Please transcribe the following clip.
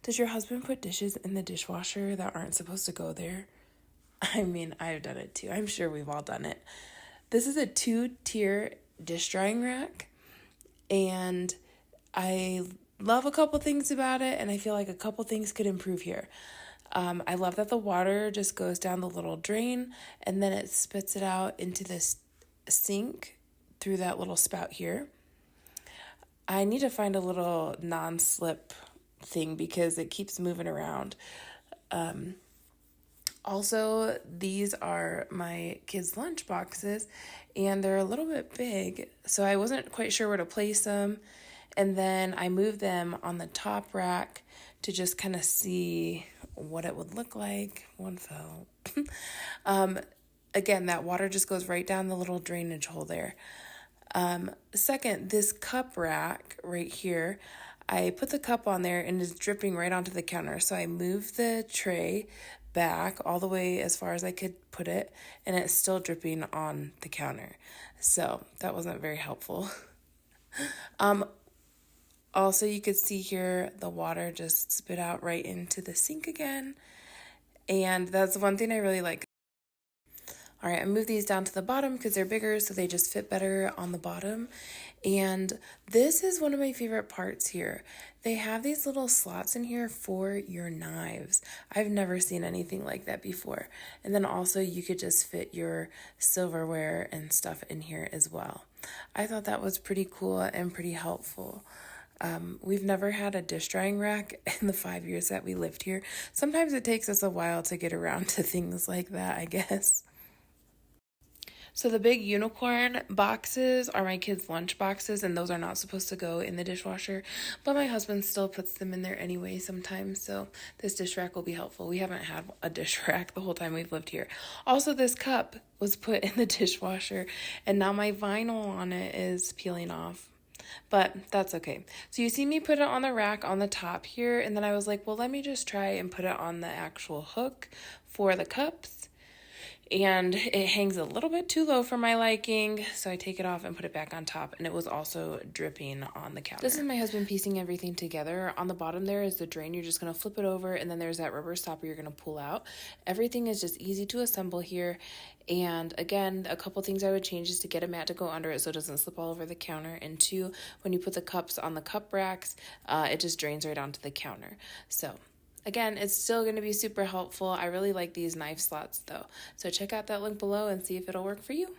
Does your husband put dishes in the dishwasher that aren't supposed to go there? I mean, I've done it too. I'm sure we've all done it. This is a 2-tier dish drying rack, and I love a couple things about it, and I feel like a couple things could improve here. I love that the water just goes down the little drain, and then it spits it out into this sink through that little spout here. I need to find a little non-slip thing because it keeps moving around. Also, these are my kids' lunch boxes, and they're a little bit big, so I wasn't quite sure where to place them. And then I moved them on the top rack to just kind of see what it would look like. One fell. Again, that water just goes right down the little drainage hole there. Second, this cup rack right here, I put the cup on there and it's dripping right onto the counter. So I moved the tray back all the way as far as I could put it, and it's still dripping on the counter. So that wasn't very helpful. Also, you could see here the water just spit out right into the sink again. And that's one thing I really like. All right, I moved these down to the bottom because they're bigger, so they just fit better on the bottom. And this is one of my favorite parts here. They have these little slots in here for your knives. I've never seen anything like that before. And then also you could just fit your silverware and stuff in here as well. I thought that was pretty cool and pretty helpful. We've never had a dish drying rack in the 5 years that we lived here. Sometimes it takes us a while to get around to things like that, I guess. So the big unicorn boxes are my kids' lunch boxes, and those are not supposed to go in the dishwasher, but my husband still puts them in there anyway sometimes, so this dish rack will be helpful. We haven't had a dish rack the whole time we've lived here. Also, this cup was put in the dishwasher, and now my vinyl on it is peeling off. But that's okay. So you see me put it on the rack on the top here, and then I was like, well, let me just try and put it on the actual hook for the cups. And it hangs a little bit too low for my liking, so I take it off and put it back on top, and it was also dripping on the counter. This is my husband piecing everything together. On the bottom there is the drain. You're just going to flip it over, and then there's that rubber stopper you're going to pull out. Everything is just easy to assemble here, and again, a couple things I would change is to get a mat to go under it so it doesn't slip all over the counter, and two, when you put the cups on the cup racks, it just drains right onto the counter. So again, it's still going to be super helpful. I really like these knife slots though. So check out that link below and see if it'll work for you.